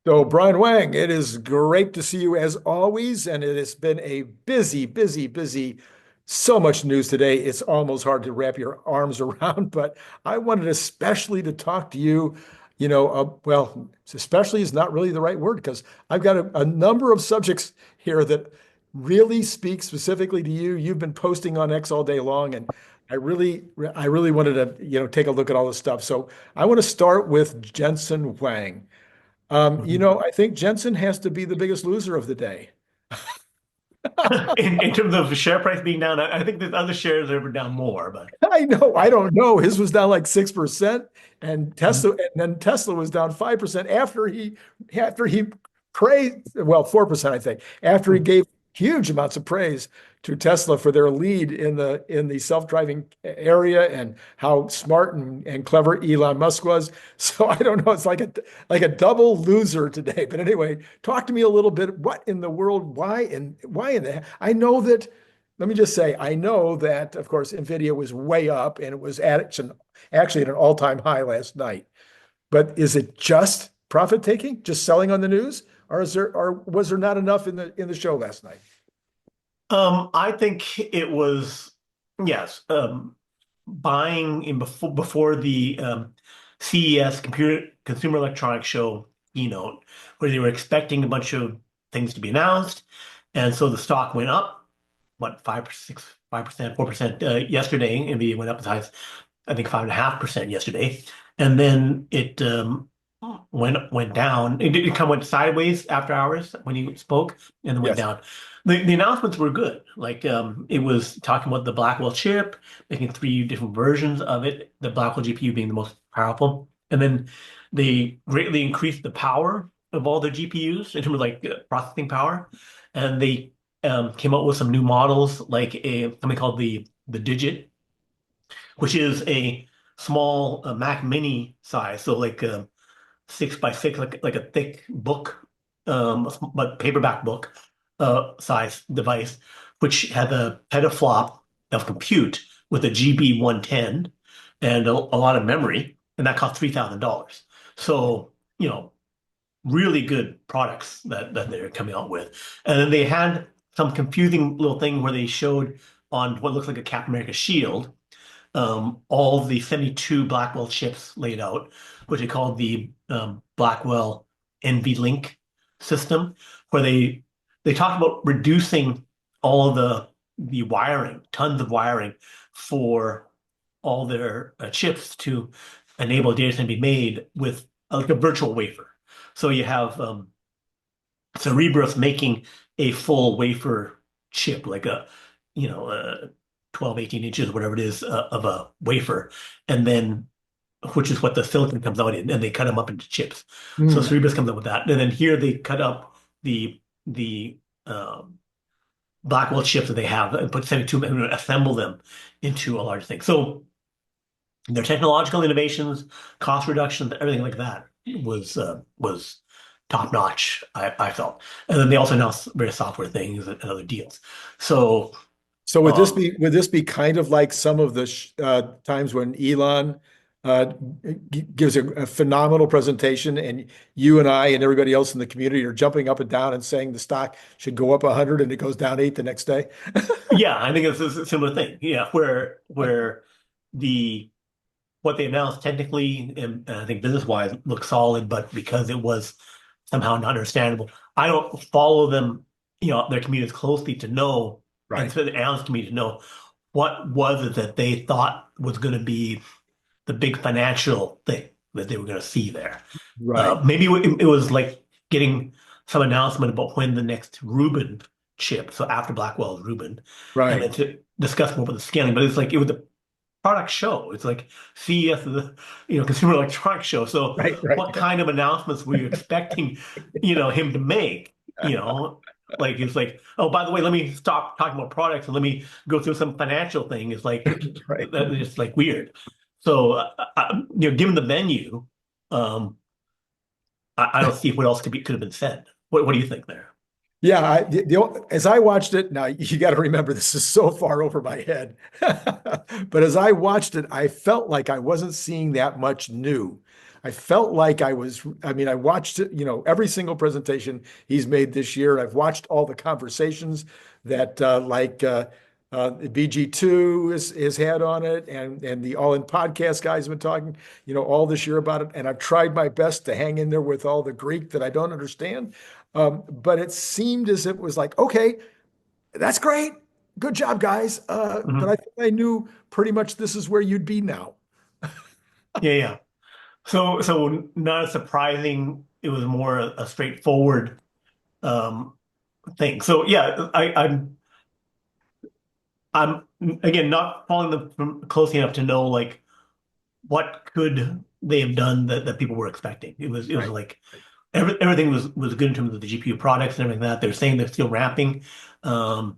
So, Brian Wang, it is great to see you as always, and it has been a busy, busy, busy, so much news today. It's almost hard to wrap your arms around, but I wanted especially to talk to you. Well, especially is not really the right word because I've got a number of subjects here that really speak specifically to you. You've been posting on X all day long, and I really wanted to, take a look at all this stuff. So I want to start with Jensen Huang. Mhm. I think Jensen has to be the biggest loser of the day. In terms of the share price being down, I think there's other shares that were down more, but I know, I don't know. His was down like 6%, and Mhm. Tesla was down 5% after he praised, well, 4%, I think, after he gave huge amounts of praise to Tesla for their lead in the self-driving area and how smart and clever Elon Musk was. So I don't know. It's like a double loser today. But anyway, talk to me a little bit. What in the world? Why in the? I know that. Let me just say, I know that, of course, Nvidia was way up and it was actually at an all-time high last night. But is it just profit taking, just selling on the news, or was there not enough in the show last night? I think it was yes, buying in before the CES Computer Consumer Electronics Show keynote, where they were expecting a bunch of things to be announced, and so the stock went up. What 5%, 4% yesterday. Nvidia went up as high as I think 5.5% yesterday, and then it went down. It kind of went sideways after hours when you spoke, and then went Yes. down. The announcements were good. Like it was talking about the Blackwell chip, making three different versions of it. The Blackwell GPU being the most powerful, and then they greatly increased the power of all their GPUs in terms of like processing power, and they came out with some new models like something called the Digit, which is a small Mac Mini size, so like 6 by 6, like a thick book, but paperback book size device, which had a petaflop of compute with a GB 110 and a lot of memory, and that cost $3,000. So, really good products that they're coming out with. And then they had some confusing little thing where they showed on what looks like a Captain America shield all of the 72 Blackwell chips laid out, which they called the Blackwell NVLink system, where they talk about reducing all of the wiring, tons of wiring for all their chips to enable data center to be made with like a virtual wafer. So you have Cerebrus making a full wafer chip, like a, 12, 18 inches, whatever it is, of a wafer, and then which is what the silicon comes out in, and they cut them up into chips. So Hmm. Cerebrus comes up with that, and then here they cut up the Blackwell chips that they have and put 72 and assemble them into a large thing. So their technological innovations, cost reductions, everything like that was top notch. I felt, and then they also announced various software things and other deals. So So um, would this be kind of like some of the times when Elon uh, gives a phenomenal presentation, and you and I and everybody else in the community are jumping up and down and saying the stock should go up 100 and it goes down 8 the next day? yeah, I think it's a similar thing. Yeah, where the what they announced technically and I think business wise looked solid, but because it was somehow not understandable, I don't follow them, their communities closely to know, and Right. so the analyst community to know what was it that they thought was going to be the big financial thing that they were going to see there. Right. Maybe it was like getting some announcement about when the next Rubin chip, so after Blackwell's Rubin, and Right. then to discuss more about the scaling. But it's like it was a product show. It's like CES is the Consumer Electronics Show. So Right. Right. what kind of announcements were you expecting, him to make? Like it's like, oh, by the way, let me stop talking about products and let me go through some financial thing. It's like Right. that is just like weird. So given the venue, um, I don't see what else could have been said. What do you think there? Yeah, as I watched it, now you got to remember this is so far over my head. But as I watched it, I felt like I wasn't seeing that much new. I felt like I mean, I watched, every single presentation he's made this year. I've watched all the conversations that BG2 has had on it, and the All In podcast guys have been talking, all this year about it. And I've tried my best to hang in there with all the Greek that I don't understand. But it seemed as if it was like, okay, that's great. Good job, guys. But I Mhm. think I knew pretty much this is where you'd be now. Yeah, yeah. So not as surprising. It was more a straightforward um, thing. So yeah, I'm again not following them closely enough to know like what could they have done that people were expecting. It was Right. like everything was good in terms of the GPU products and everything like that. They're saying they're still ramping. Um,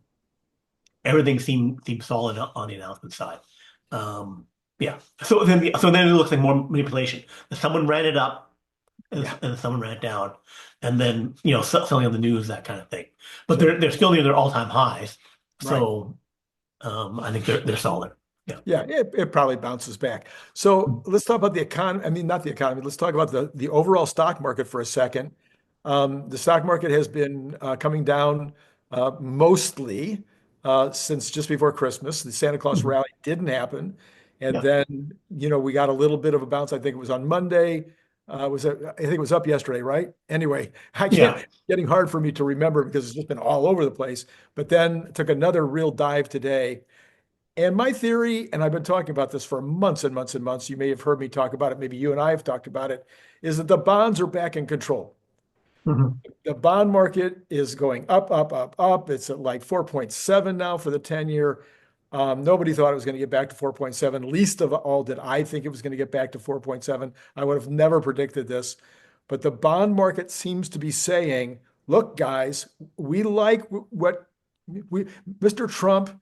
Everything seemed solid on the announcement side. Um, yeah. So then it looks like more manipulation. Someone ran it up Yeah. and someone ran it down, and then selling on the news, that kind of thing. But Sure. they're still near their all-time highs. Right. So I think they're solid. Yeah. Yeah, it probably bounces back. So let's talk about the economy. I mean, not the economy. Let's talk about the overall stock market for a second. The stock market has been coming down mostly since just before Christmas. The Santa Claus Mhm. rally didn't happen, and Yeah. then we got a little bit of a bounce. I think it was on Monday. I think it was up yesterday, right? Anyway, I can't. Yeah. Getting hard for me to remember because it's just been all over the place. But then took another real dive today. And my theory, and I've been talking about this for months and months and months, you may have heard me talk about it, maybe you and I have talked about it, is that the bonds are back in control. Mhm. The bond market is going up, up, up, up. It's at like 4.7 now for the 10-year. Nobody thought it was going to get back to 4.7. Least of all did I think it was going to get back to 4.7. I would have never predicted this. But the bond market seems to be saying, look, guys, we like what Mr. Trump,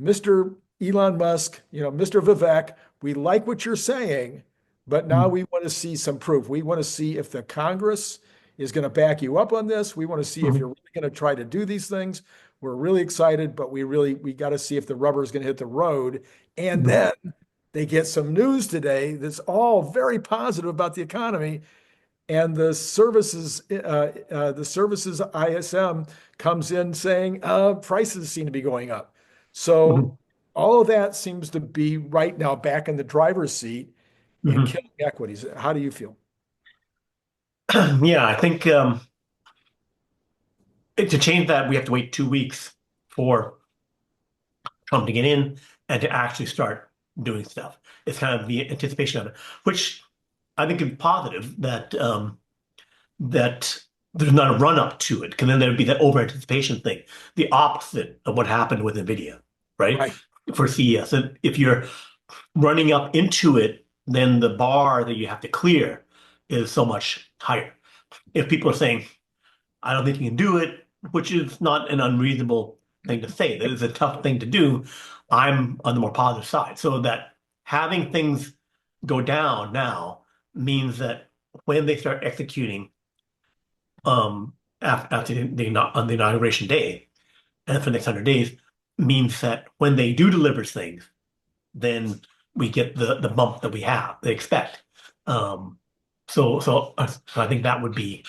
Mr. Elon Musk, Mr. Vivek, we like what you're saying, but now we want to see some proof. We want to see if the Congress is going to back you up on this. We want to see if you're Mhm. really going to try to do these things. We're really excited, but we got to see if the rubber is going to hit the road. And Mhm. then they get some news today that's all very positive about the economy. And the services ISM comes in saying prices seem to be going up. So Mhm. all of that seems to be right now back in the driver's seat and Mhm. killing equities. How do you feel? Yeah, I think to change that, we have to wait 2 weeks for Trump to get in and to actually start doing stuff. It's kind of the anticipation of it, which I think is positive that there's not a run up to it, because then there would be that over anticipation thing, the opposite of what happened with Nvidia, right? Right. For CES. And if you're running up into it, then the bar that you have to clear is so much higher. If people are saying, I don't think you can do it, which is not an unreasonable thing to say. That is a tough thing to do. I'm on the more positive side. So that having things go down now means that when they start executing after on the inauguration day and for the next 100 days, means that when they do deliver things, then we get the bump that they expect. Um, so I think that would be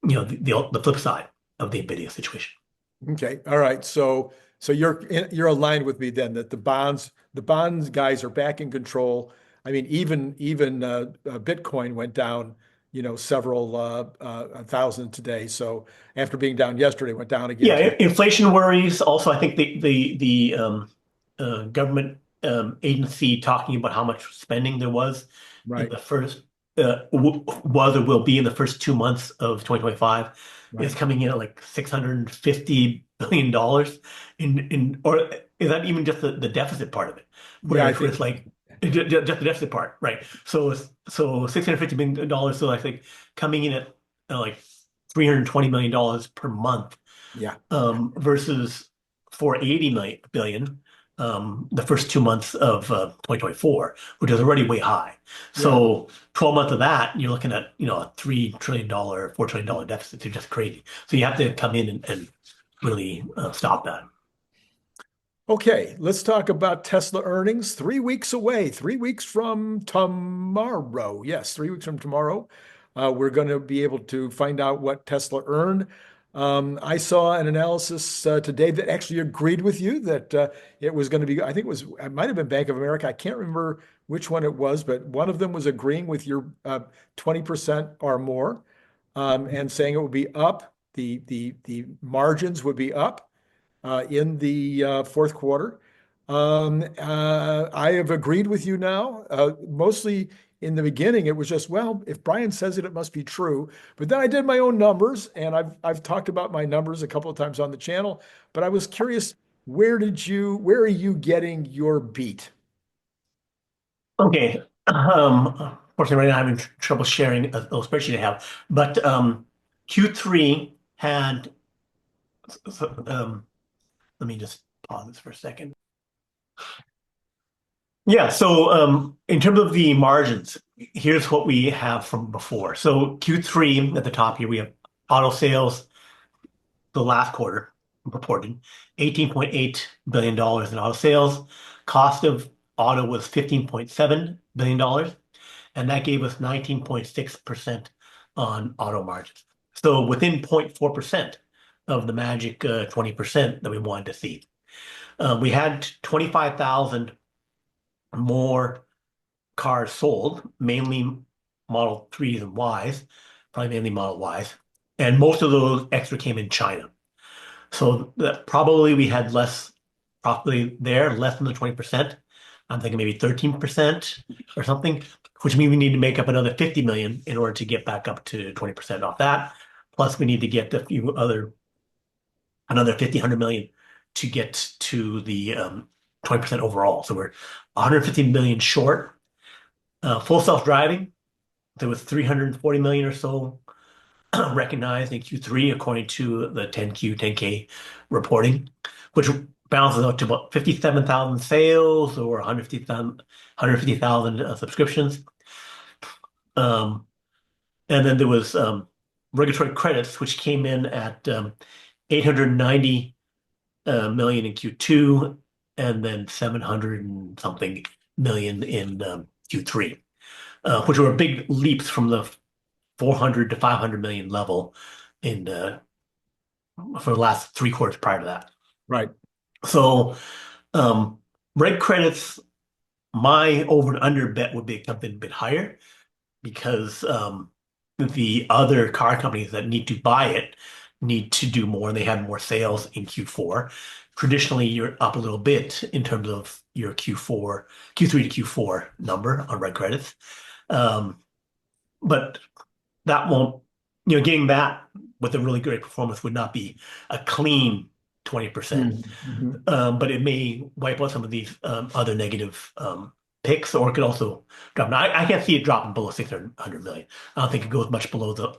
the flip side of the Nvidia situation. Okay. All right. So you're aligned with me then that the bonds guys are back in control. I mean, even Bitcoin went down, several thousand today. So after being down yesterday, went down again Yeah, today. inflation worries. Also, I think the government agency talking about how much spending there was in Right. the first was or will be in the first 2 months of 2025 is Right. coming in at like $650 billion in or is that even just the deficit part of it? Yeah, I Where think it's like just the deficit part, right? So $650 billion. So I think coming in at like $320 million per month yeah. versus 480 billion the first 2 months of 2024, which is already way high. Yeah. So 12 months of that, you're looking at a $3 trillion, $4 trillion deficit. It's just crazy. So you have to come in and really stop that. Okay, let's talk about Tesla earnings. 3 weeks away, 3 weeks from tomorrow. Yes, 3 weeks from tomorrow. We're going to be able to find out what Tesla earned. I saw an analysis today that actually agreed with you that it was going to be, I think it might have been Bank of America. I can't remember which one it was, but one of them was agreeing with your 20% or more, and saying it would be up. The margins would be up in the fourth quarter. I have agreed with you now. Mostly in the beginning, it was just, well, if Brian says it, it must be true. But then I did my own numbers, and I've talked about my numbers a couple of times on the channel. But I was curious, where are you getting your beat? Okay. Unfortunately, right now I'm having trouble sharing a little spreadsheet I have. But Q3 had, let me just pause this for a second. Yeah, so in terms of the margins, here's what we have from before. So Q3 at the top here, we have auto sales, the last quarter reported $18.8 billion in auto sales. Cost of auto was $15.7 billion, and that gave us 19.6% on auto margins. So within 0.4% of the magic 20% that we wanted to see. We had 25,000 more cars sold, mainly Model 3s and Ys, probably mainly Model Ys. And most of those extra came in China. So that probably we had less, probably there, less than the 20%. I'm thinking maybe 13% or something, which means we need to make up another 50 million in order to get back up to 20% off that. Plus we need to get another 50, 100 million to get to the 20% overall. So we're 150 million short. Full self-driving, there was 340 million or so recognized in Q3 according to the 10Q, 10K reporting, which balances out to about 57,000 sales or 150,000 subscriptions. And then there was regulatory credits, which came in at 890 million in Q2 and then 700 and something million in Q3, which were big leaps from the 400 to 500 million level in for the last 3 quarters prior to that. Right. So reg credits, my over and under bet would be something a bit higher because the other car companies that need to buy it need to do more, and they had more sales in Q4. Traditionally, you're up a little bit in terms of your Q3 to Q4 number on reg credits. But that won't, getting that with a really great performance would not be a clean 20%. But it may wipe out some of these other negative picks, or it could also drop. Now, I can't see it dropping below 600 million. I don't think it goes much below the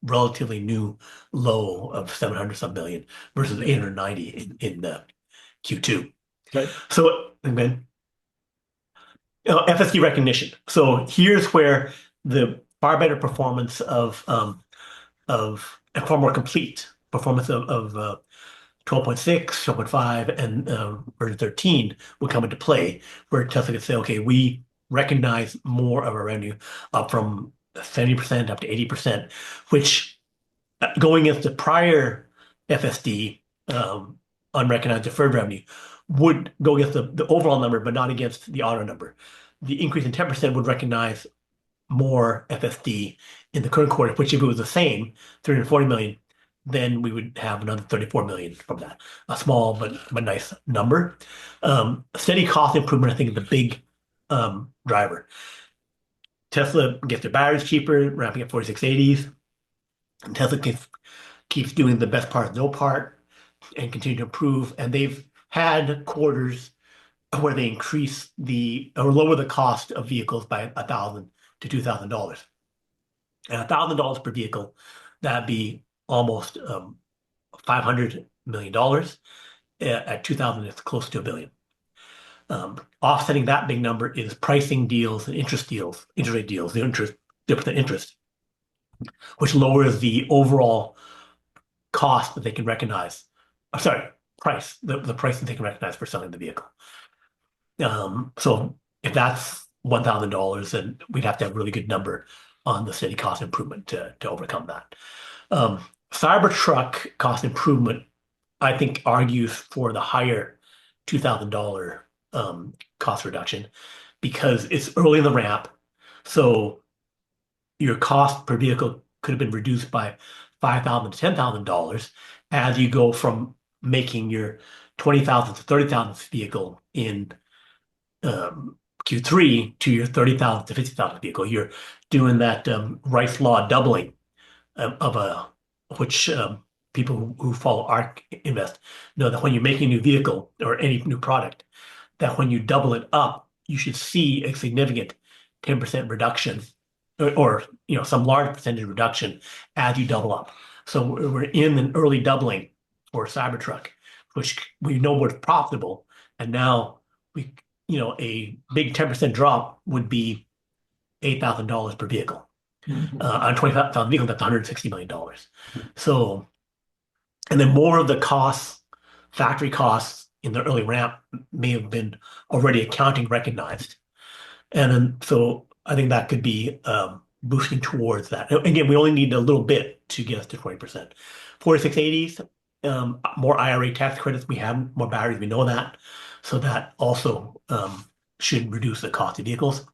relatively new low of 700 some million versus 890 in Q2. Okay. So, then FSD recognition. So here's where the far better performance of a far more complete performance of 12.6, 12.5, and version 13 would come into play, where Tesla could say, okay, we recognize more of our revenue up from 70% up to 80%, which going against the prior FSD, unrecognized deferred revenue, would go against the overall number, but not against the auto number. The increase in 10% would recognize more FSD in the current quarter, which if it was the same, 340 million, then we would have another 34 million from that. A small but nice number. Steady cost improvement, I think, is the big driver. Tesla gets their batteries cheaper, ramping up 4680s. And Tesla keeps doing the best part, no part, and continue to improve. And they've had quarters where they increase or lower the cost of vehicles by $1,000 to $2,000. And $1,000 per vehicle, that'd be almost $500 million. At 2,000, it's close to $1 billion. Offsetting that big number is pricing deals and interest rate deals, the different interest, which lowers the overall cost that they can recognize. Sorry, price, the price that they can recognize for selling the vehicle. So if that's $1,000, then we'd have to have a really good number on the steady cost improvement to overcome that. Cybertruck cost improvement, I think, argues for the higher $2,000 cost reduction because it's early in the ramp. So your cost per vehicle could have been reduced by $5,000 to $10,000 as you go from making your 20,000 to 30,000 vehicle in Q3 to your 30,000 to 50,000 vehicle. You're doing that Rice law doubling of which people who follow ARK Invest know that when you're making a new vehicle or any new product, that when you double it up, you should see a significant 10% reduction or some large percentage reduction as you double up. So we're in an early doubling for Cybertruck, which we know was profitable, and now a big 10% drop would be $8,000 per vehicle. On 25,000 vehicles, that's $160 million. So, and then more of the costs, factory costs in the early ramp may have been already accounting recognized. And then, so I think that could be boosting towards that. Again, we only need a little bit to get us to 20%. 4680s, more IRA tax credits. We have more batteries. We know that. So that also should reduce the cost of vehicles.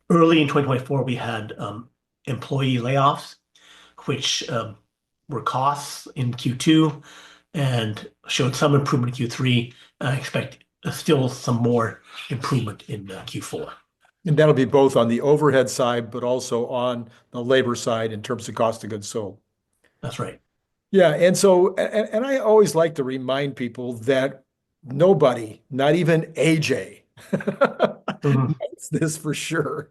Early in 2024, we had employee layoffs, which were costs in Q2 and showed some improvement in Q3. I expect still some more improvement in Q4. And that'll be both on the overhead side, but also on the labor side in terms of cost of goods sold. That's right. Yeah, and so, and I always like to remind people that nobody, not even AJ, knows this for sure.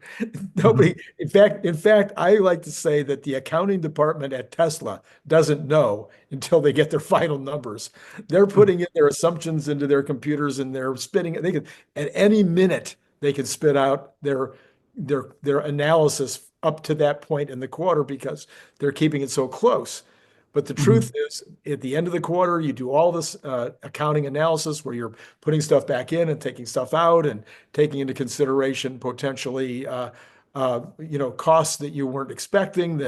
Nobody, in fact, I like to say that the accounting department at Tesla doesn't know until they get their final numbers. They're putting in their assumptions into their computers and they're spitting. They can at any minute they can spit out their analysis up to that point in the quarter because they're keeping it so close. But the truth is, at the end of the quarter, you do all this accounting analysis where you're putting stuff back in and taking stuff out and taking into consideration potentially, costs that you weren't expecting.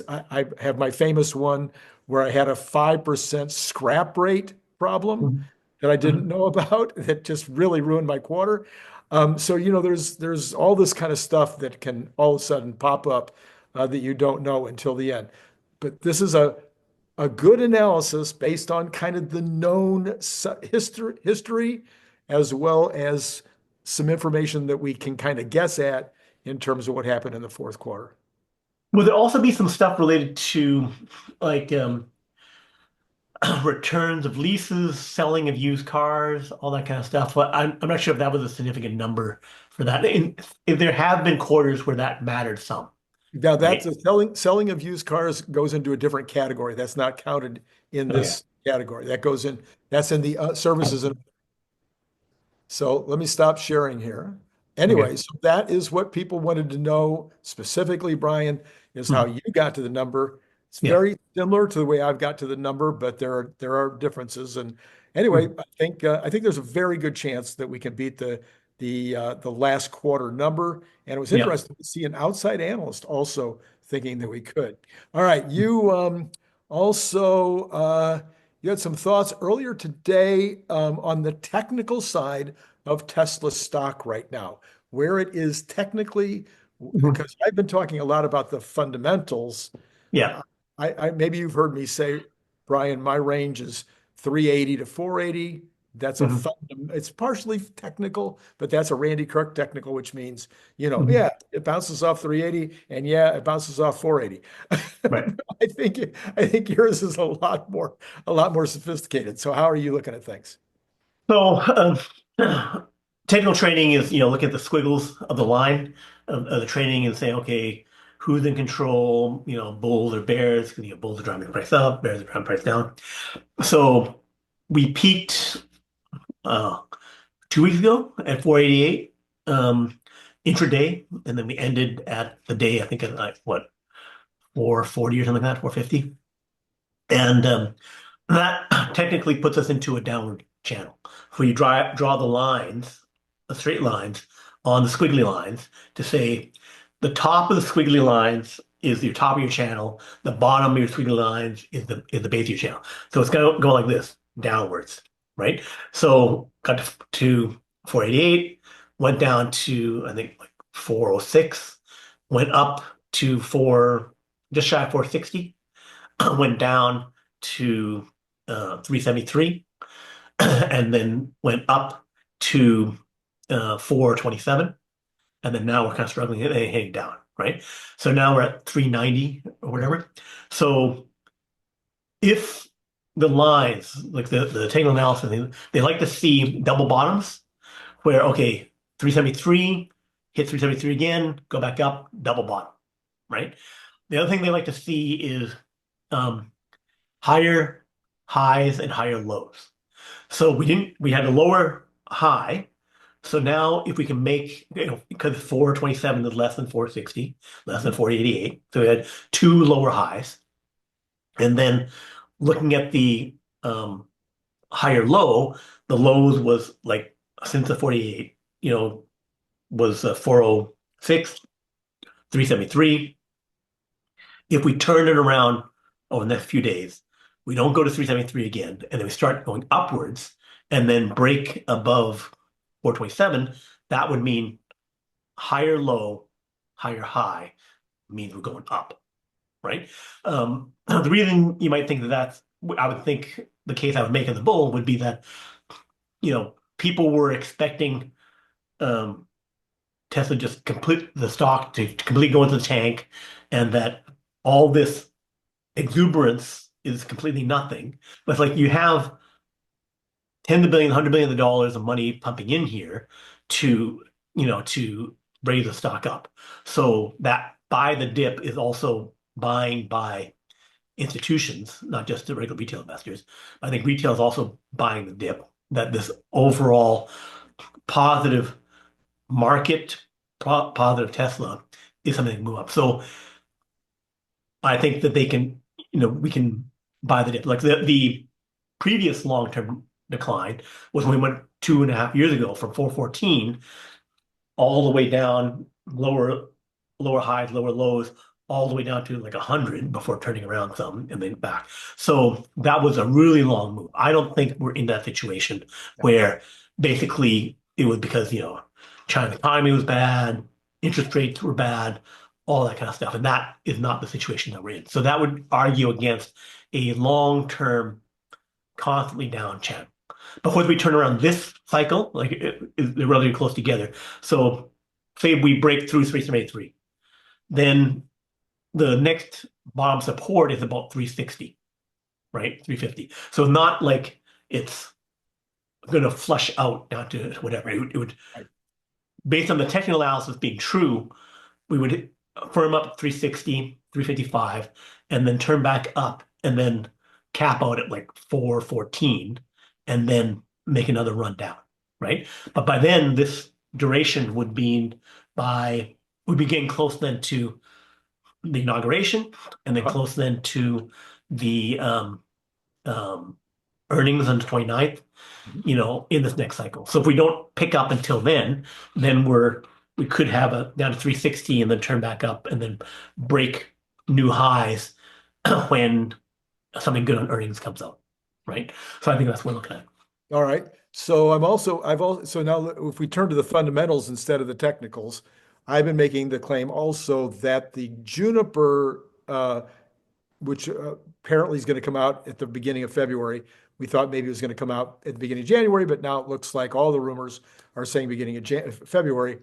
I have my famous one where I had a 5% scrap rate problem that I didn't know about that just really ruined my quarter. So there's all this kind of stuff that can all of a sudden pop up that you don't know until the end. But this is a good analysis based on kind of the known history, as well as some information that we can kind of guess at in terms of what happened in the fourth quarter. Will there also be some stuff related to like returns of leases, selling of used cars, all that kind of stuff? But I'm not sure if that was a significant number for that. If there have been quarters where that mattered some. Now that's a selling of used cars goes into a different category. That's not counted in this category. That's in the services. So let me stop sharing here. Anyway, so that is what people wanted to know specifically, Brian, is how you got to the number. It's very similar to the way I've got to the number, but there are differences. And anyway, I think there's a very good chance that we can beat the last quarter number. And it was interesting to see an outside analyst also thinking that we could. All right, you also you had some thoughts earlier today on the technical side of Tesla stock right now, where it is technically, because I've been talking a lot about the fundamentals. Yeah. I maybe you've heard me say, Brian, my range is 380 to 480. That's it's partially technical, but that's a Randy Kirk technical, which means, it bounces off 380 and it bounces off 480. Right. I think yours is a lot more sophisticated. So how are you looking at things? So technical trading is, look at the squiggles of the line of the trading and say, okay, who's in control, bulls or bears, because bulls are driving the price up, bears are driving the price down. So we peaked 2 weeks ago at 488 intraday, and then we ended at the day, I think at 440 or something like that, 450. And that technically puts us into a downward channel. Where you draw the lines, the straight lines on the squiggly lines to say the top of the squiggly lines is your top of your channel, the bottom of your squiggly lines is the base of your channel. So it's going to go like this, downwards, right? So got to 488, went down to I think like 406, went up to just shy of 460, went down to 373, and then went up to 427, and then now we're kind of struggling heading down, right? So now we're at 390 or whatever. So if the lines, like the technical analysis, they like to see double bottoms where, okay, 373, hit 373 again, go back up, double bottom, right? The other thing they like to see is um, higher highs and higher lows. So we had a lower high. So now if we can make, because 427 is less than 460, less than 488. So we had two lower highs. And then looking at the higher low, the lows was like since the 48, was 406, 373. If we turn it around over the next few days, we don't go to 373 again, and then we start going upwards and then break above 427, that would mean higher low, higher high means we're going up, right? The reason you might think I would think the case I would make in the bull would be that, people were expecting Tesla just complete the stock to completely go into the tank, and that all this exuberance is completely nothing. But it's like you have tens of billions, $100 billion of money pumping in here to raise the stock up. So that buy the dip is also buying by institutions, not just the regular retail investors. I think retail is also buying the dip, that this overall positive market, positive Tesla is something to move up. So I think that we can buy the dip. Like the previous long-term decline was when we went 2.5 years ago from 414 all the way down, lower highs, lower lows, all the way down to like 100 before turning around some and then back. So that was a really long move. I don't think we're in that situation where basically it was because, China economy was bad, interest rates were bad, all that kind of stuff. And that is not the situation that we're in. So that would argue against a long-term, constantly down channel. But once we turn around this cycle, like they're relatively close together. So say we break through 373, then the next bottom support is about 360, right? 350. So not like it's going to flush out down to whatever. It would, based on the technical analysis being true, we would firm up 360, 355, and then turn back up and then cap out at like 414 and then make another run down, right? But by then, this duration would be getting close then to the inauguration and then close then to the earnings on the 29th, in this next cycle. So if we don't pick up until then we could have a down to 360 and then turn back up and then break new highs when something good on earnings comes out, right? So I think that's what we're looking at. All right. So so now if we turn to the fundamentals instead of the technicals, I've been making the claim also that the Juniper, which apparently is going to come out at the beginning of February. We thought maybe it was going to come out at the beginning of January, but now it looks like all the rumors are saying beginning of February.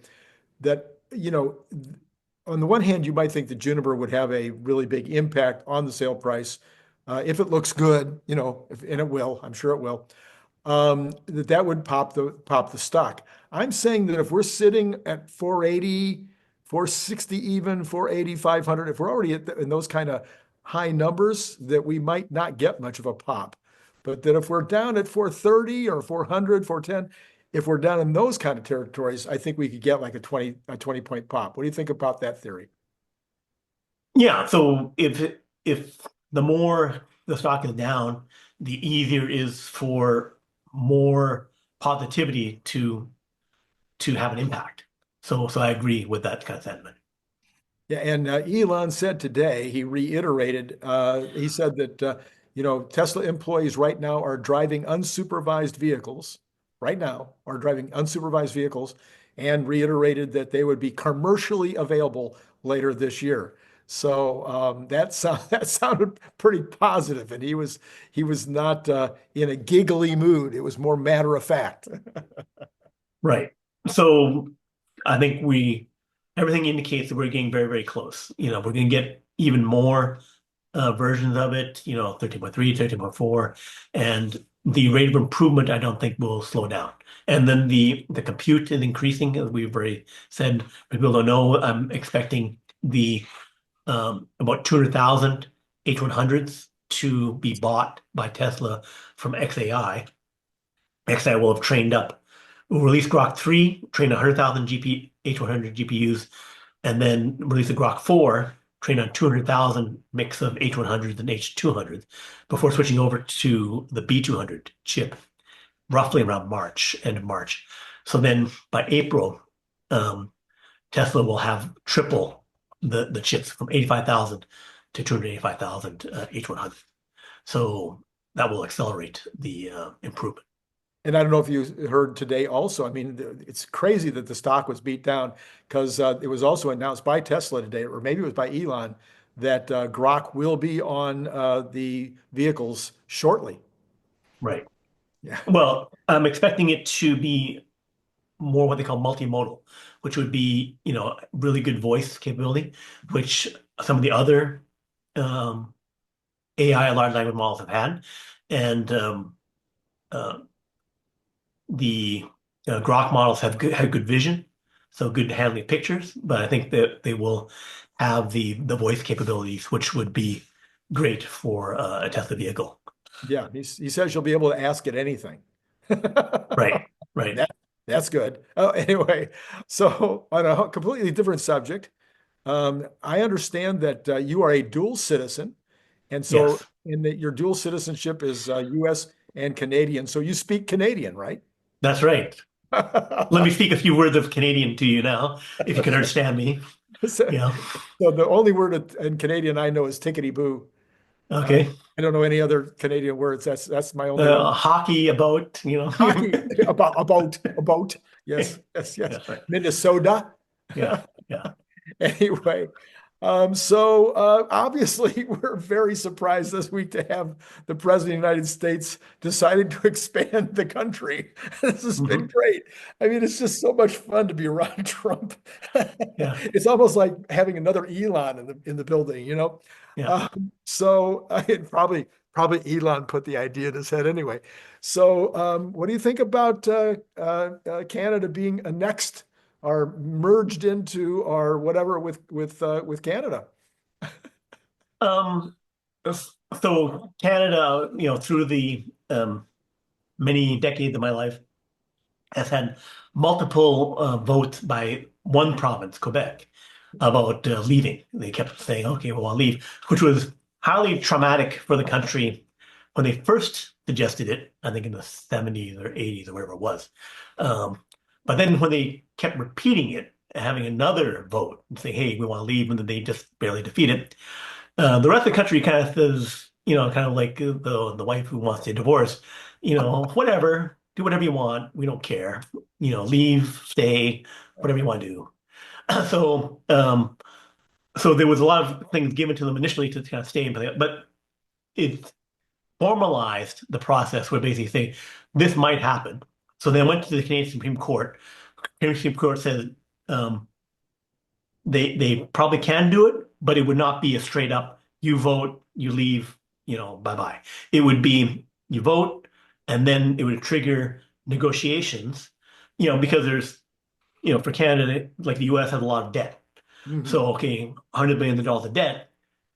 That, on the one hand, you might think that Juniper would have a really big impact on the sale price if it looks good, and it will, I'm sure it will. That would pop the stock. I'm saying that if we're sitting at 480, 460 even, 480, 500, if we're already in those kind of high numbers, that we might not get much of a pop. But that if we're down at 430 or 400, 410, if we're down in those kind of territories, I think we could get like a 20 point pop. What do you think about that theory? Yeah. So if the more the stock is down, the easier it is for more positivity to have an impact. So I agree with that kind of sentiment. Yeah, and Elon said today, he reiterated, he said that, Tesla employees right now are driving unsupervised vehicles, right now are driving unsupervised vehicles, and reiterated that they would be commercially available later this year. So that sounded pretty positive, and he was not in a giggly mood. It was more matter of fact. Right. So I think everything indicates that we're getting very, very close. We're going to get even more versions of it, 13.3, 13.4, and the rate of improvement, I don't think will slow down. And then the compute is increasing, as we've already said. People don't know. I'm expecting the about 200,000 H100s to be bought by Tesla from XAI. XAI will have trained up. We'll release Grok 3, train 100,000 H100 GPUs, and then release a Grok 4, train on 200,000 mix of H100s and H200s before switching over to the B200 chip, roughly around March, end of March. So then by April, Tesla will have triple the chips from 85,000 to 285,000 H100. So that will accelerate the improvement. And I don't know if you heard today also, I mean, it's crazy that the stock was beat down because it was also announced by Tesla today, or maybe it was by Elon, that Grok will be on the vehicles shortly. Right. Yeah. Well, I'm expecting it to be more what they call multimodal, which would be, really good voice capability, which some of the other AI large language models have had. And uh, the Grok models have good vision, so good handling of pictures, but I think that they will have the voice capabilities, which would be great for a Tesla vehicle. Yeah. He says you'll be able to ask it anything. Right, right. That, that's good. Oh, anyway, so on a completely different subject, I understand that you are a dual citizen. And so Yes, in that your dual citizenship is US and Canadian. So you speak Canadian, right? that's right. Let me speak a few words of Canadian to you now, if you can understand me. So, Yeah. so the only word in Canadian I know is tickety boo. Uh, Okay. I don't know any other Canadian words. That's my only one. Hockey about, Hockey about. Yes, yes, yes. Yeah, right. Minnesota. Yeah, yeah. Anyway, obviously we're very surprised this week to have the President of the United States decided to expand the country. This has been Hmm. great. I mean, it's just so much fun to be around Trump. Yeah, It's almost like having another Elon in the building, you know? yeah. It probably Elon put the idea in his head anyway. So what do you think about Canada being annexed or merged into or whatever with Canada? Um, so Canada, through the many decades of my life, has had multiple votes by one province, Quebec, about leaving. They kept saying, "Okay, well, I'll leave," which was highly traumatic for the country when they first suggested it. I think in the 70s or 80s or whatever it was. Um, but then when they kept repeating it, having another vote and saying, "Hey, we want to leave," and then they just barely defeat it. The rest of the country kind of says, kind of like the wife who wants a divorce, whatever, do whatever you want. We don't care. Leave, stay, whatever you want to do. So, so there was a lot of things given to them initially to kind of stay in place, but it formalized the process where basically say this might happen. So they went to the Canadian Supreme Court. Canadian Supreme Court said um, they probably can do it, but it would not be a straight up you vote, you leave, bye bye. It would be you vote, and then it would trigger negotiations, because there's, for Canada, like the US has a lot of debt. Mhm. So, okay, $100 billion of debt,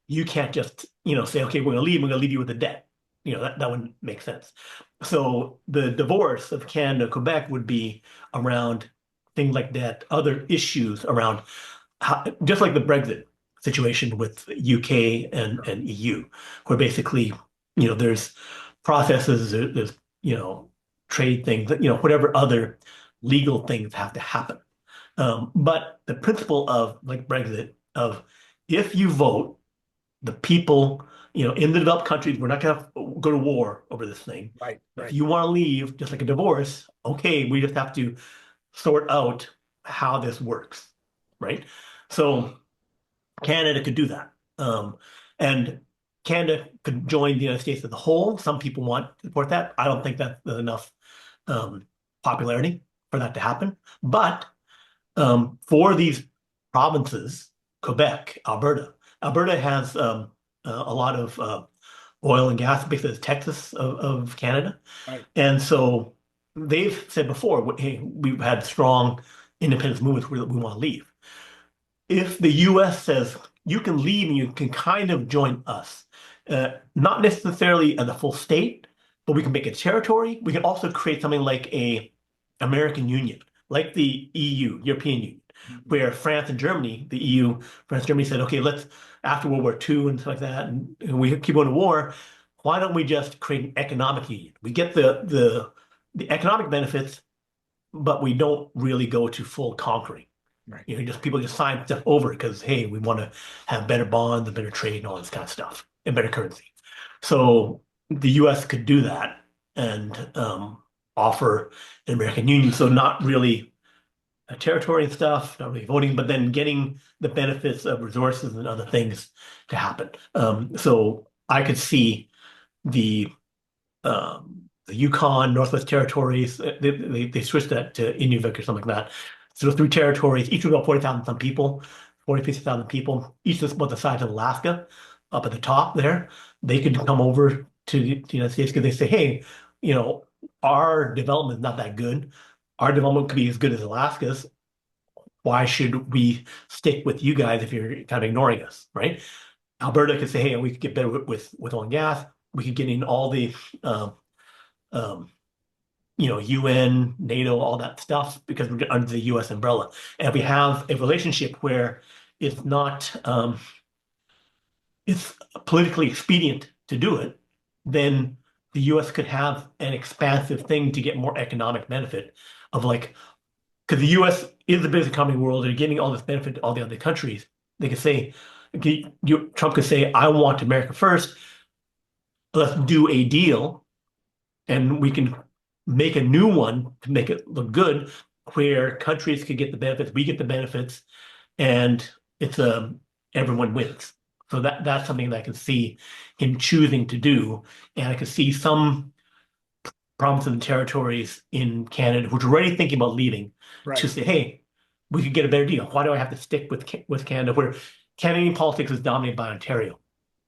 you can't just, say, okay, we're going to leave you with the debt. That wouldn't make sense. So the divorce of Canada, Quebec would be around things like that, other issues around just like the Brexit situation with UK and EU, where basically, there's processes, there's, trade things, whatever other legal things have to happen. But the principle of like Brexit, of if you vote, the people, in the developed countries, we're not going to go to war over this thing. Right, If right, you want to leave, just like a divorce, okay, we just have to sort out how this works, right? So Canada could do that. And Canada could join the United States as a whole. Some people want to support that. I don't think that's enough um, popularity for that to happen. But for these provinces, Quebec, Alberta has a lot of oil and gas, basically it's Texas of Canada. right, And so they've said before, hey, we've had strong independence movements where we want to leave. If the US says you can leave and you can kind of join us, not necessarily as a full state, but we can make a territory. We can also create something like a American Union, like the EU, European Union, mhm, where France and Germany, the EU, France, and Germany said, okay, let's after World War II and stuff like that, and we keep going to war. Why don't we just create an economic union? We get the economic benefits, but we don't really go to full conquering. right, Just people just sign stuff over because hey, we want to have better bonds and better trade and all this kind of stuff and better currency. So the U.S. could do that and offer an American Union. So not really a territory and stuff, not really voting, but then getting the benefits of resources and other things to happen. So I could see the Yukon, Northwest Territories. They switched that to Inuvik or something like that. So the three territories, each with about 40,000 some people, 40, 50,000 people, each is about the size of Alaska up at the top there. They could come over to the United States because they say, hey, our development is not that good. Our development could be as good as Alaska's. Why should we stick with you guys if you're kind of ignoring us, right? Alberta could say, hey, we could get better with oil and gas. We could get in all the um, um, UN, NATO, all that stuff because we're under the US umbrella. And if we have a relationship where it's not, it's politically expedient to do it, then the US could have an expansive thing to get more economic benefit of like, because the US is the biggest economy in the world, they're getting all this benefit to all the other countries. They could say, Trump could say, I want America first. Let's do a deal and we can make a new one to make it look good, where countries could get the benefits, we get the benefits, and it's everyone wins. So that's something that I can see him choosing to do, and I can see some provinces and territories in Canada which are already thinking about leaving to right, say, hey, we could get a better deal. Why do I have to stick with Canada, where Canadian politics is dominated by Ontario?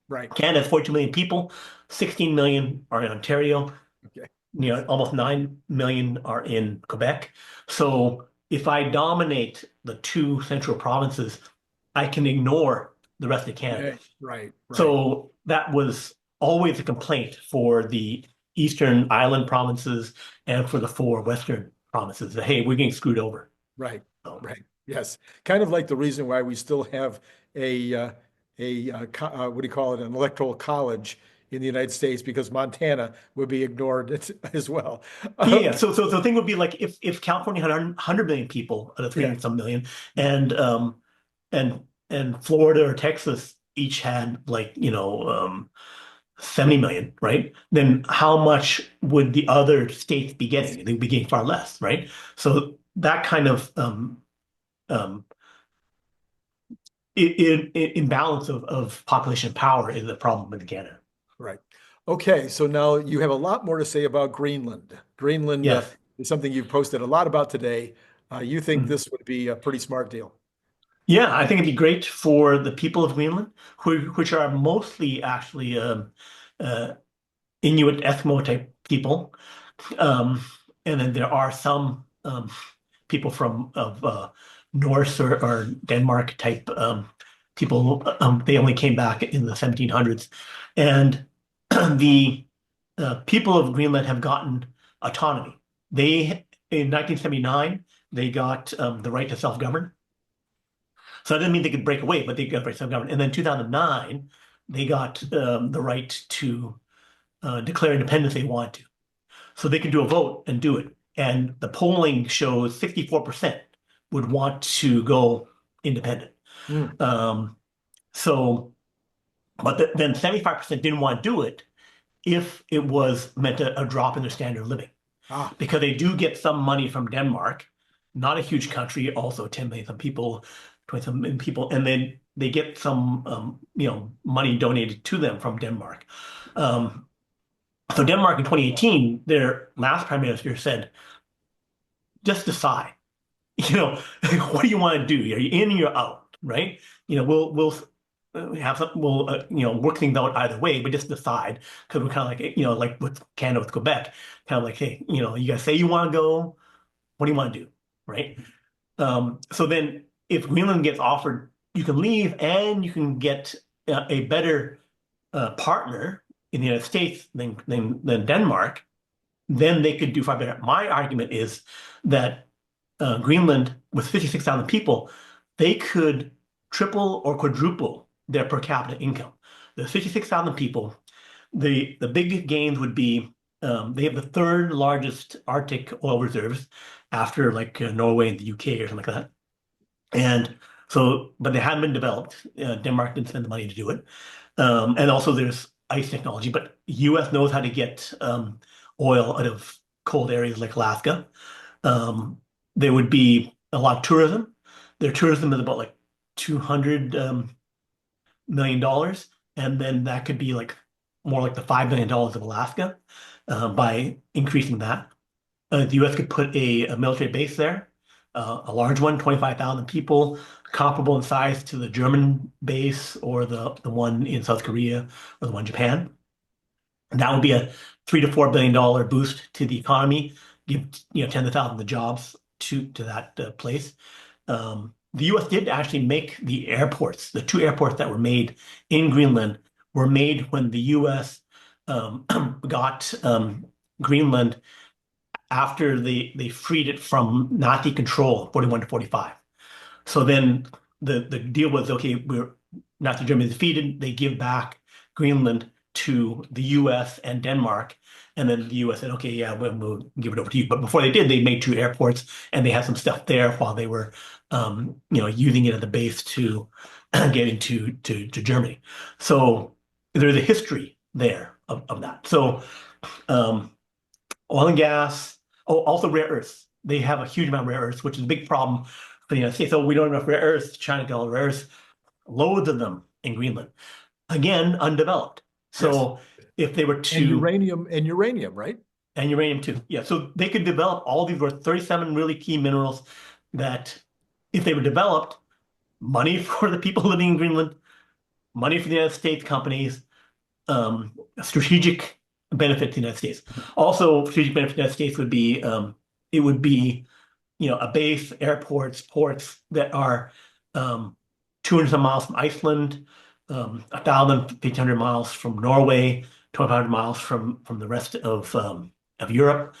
right. Canada has 42 million people, 16 million are in Ontario, Okay. almost 9 million are in Quebec. So if I dominate the two central provinces, I can ignore the rest of Canada. Right, right, right, So that was always a complaint for the Eastern Island provinces and for the four Western provinces that, hey, we're getting screwed over. right, So, right. Yes. Kind of like the reason why we still have what do you call it, an electoral college in the United States because Montana would be ignored as well. yeah, so the thing would be like if California had 100 million people out of Yeah, 300 some million, and and Florida or Texas each had like 70 million, right? Then how much would the other states be getting? They would be getting far less, right? So that kind of um, imbalance of population power is a problem in Canada. right. Okay, so now you have a lot more to say about Greenland. Greenland Yes. is something you've posted a lot about today. You think Mm. this would be a pretty smart deal? Yeah, I think it'd be great for the people of Greenland, which are mostly actually uh, Inuit Eskimo type people. Um, and then there are some people from of Norse or Denmark type people. They only came back in the 1700s, and the people of Greenland have gotten autonomy. They in 1979 they got the right to self-govern. So that didn't mean they could break away, but they got the right to self-govern. And then 2009 they got the right to declare independence they want to. So they can do a vote and do it. And the polling shows 64% would want to go independent. Mm. Um, so, but then 75% didn't want to do it if it was meant a drop in their standard of living. Ah, Because they do get some money from Denmark, not a huge country, also 10 million some people, 20 some million people, and then they get some money donated to them from Denmark. Um, so Denmark in 2018, their last prime minister said, just decide, what do you want to do? Are you in or you're out, right? We'll have some, we'll work things out either way, but just decide because we're kind of like like with Canada with Quebec, kind of like, hey, you guys say you want to go, what do you want to do, right? So then if Greenland gets offered, you can leave and you can get a better partner in the United States than Denmark, then they could do far better. My argument is that Greenland, with 56,000 people, they could triple or quadruple their per capita income. There's 56,000 people. The big gains would be they have the third largest Arctic oil reserves after like Norway and the UK or something like that. And so, but they hadn't been developed. Denmark didn't spend the money to do it. And also there's ice technology, but US knows how to get oil out of cold areas like Alaska. Um, there would be a lot of tourism. Their tourism is about like $200 million, and then that could be like more like the $5 billion of Alaska by increasing that. The U.S. could put a military base there, a large one, 25,000 people, comparable in size to the German base or the one in South Korea or the one in Japan. And that would be a $3 to $4 billion boost to the economy, give tens of thousands of jobs to that place. The U.S. did actually make the airports, the two airports that were made in Greenland were made when the U.S. Got Greenland after they freed it from Nazi control, 41 to 45. So then the deal was, okay, we're Nazi Germany defeated, they give back Greenland to the US and Denmark. And then the US said, okay, yeah, we'll give it over to you. But before they did, they made two airports and they had some stuff there while they were using it as a base to get into to Germany. So there's a history there of that. So oil and gas, also rare earths. They have a huge amount of rare earths, which is a big problem for the United States. So we don't have enough rare earths. China got all the rare earths, loads of them in Greenland. Again, undeveloped. So if they were to and uranium, right? And uranium too. Yeah. So they could develop all these were 37 really key minerals that if they were developed, money for the people living in Greenland, money for the United States companies, strategic benefit to the United States. Also, strategic benefit to the United States would be it would be a base, airports, ports that are 200 some miles from Iceland, 1,500 miles from Norway, 1,200 miles from the rest of Europe.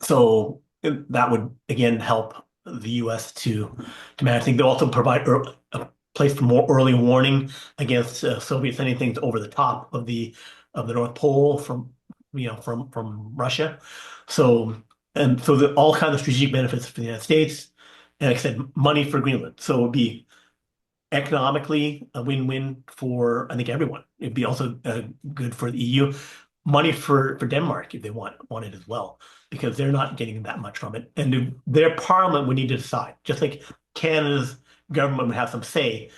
So that would again help the U.S. to manage things. They also provide a place for more early warning against Soviets sending things over the top of the North Pole from Russia. So all kinds of strategic benefits for the United States, and like I said, money for Greenland. So it would be economically a win-win for I think everyone. It'd be also good for the EU. Money for Denmark if they want it as well, because they're not getting that much from it, and their parliament would need to decide. Just like Canada's government would have some say,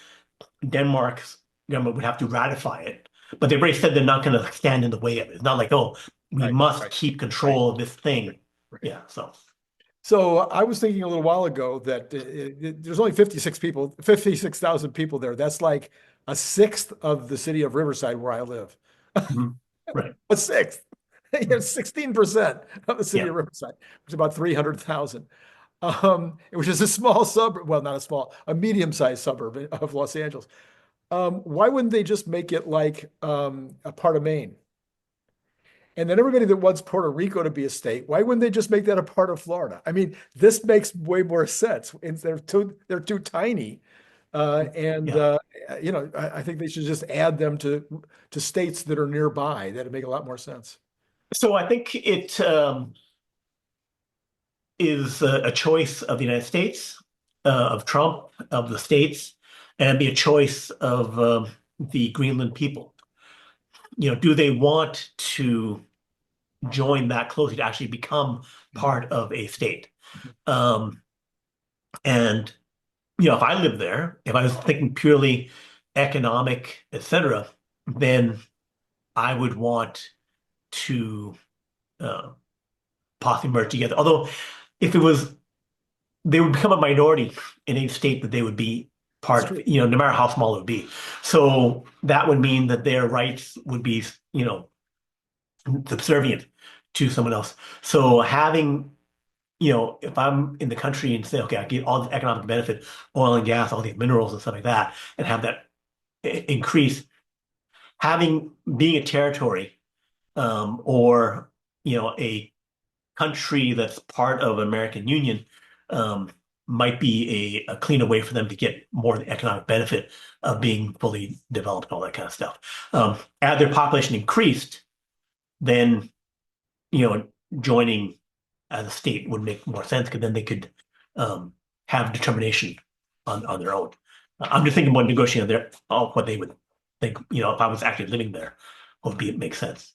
Denmark's government would have to ratify it. But they've already said they're not going to stand in the way of it. It's not like, oh, we must keep control of this thing. Right. Yeah. So I was thinking a little while ago that there's only 56,000 people there. That's like a sixth of the city of Riverside where I live. Mhm. Right. A sixth. 16% of the city of Riverside, which is about 300,000. Which is a small suburb. Well, not a small, a medium-sized suburb of Los Angeles. Why wouldn't they just make it like a part of Maine? And then everybody that wants Puerto Rico to be a state, why wouldn't they just make that a part of Florida? I mean, this makes way more sense. They're too tiny And Yeah. I think they should just add them to states that are nearby. That'd make a lot more sense. So I think it is a choice of the United States, of Trump, of the states, and be a choice of the Greenland people. Do they want to join that closely to actually become part of a state? Um, and if I lived there, if I was thinking purely economic, etc., then I would want to uh, possibly merge together. Although, if it was, they would become a minority in a state that they would be That's part true. of, no matter how small it would be. So that would mean that their rights would be, subservient to someone else. So having, if I'm in the country and say, okay, I get all the economic benefit, oil and gas, all these minerals and stuff like that, and have that increase, being a territory, or a country that's part of American Union, um, might be a cleaner way for them to get more of the economic benefit of being fully developed and all that kind of stuff. As their population increased, then joining as a state would make more sense because then they could have determination on their own. I'm just thinking about negotiating what they would think, if I was actually living there, would be make sense.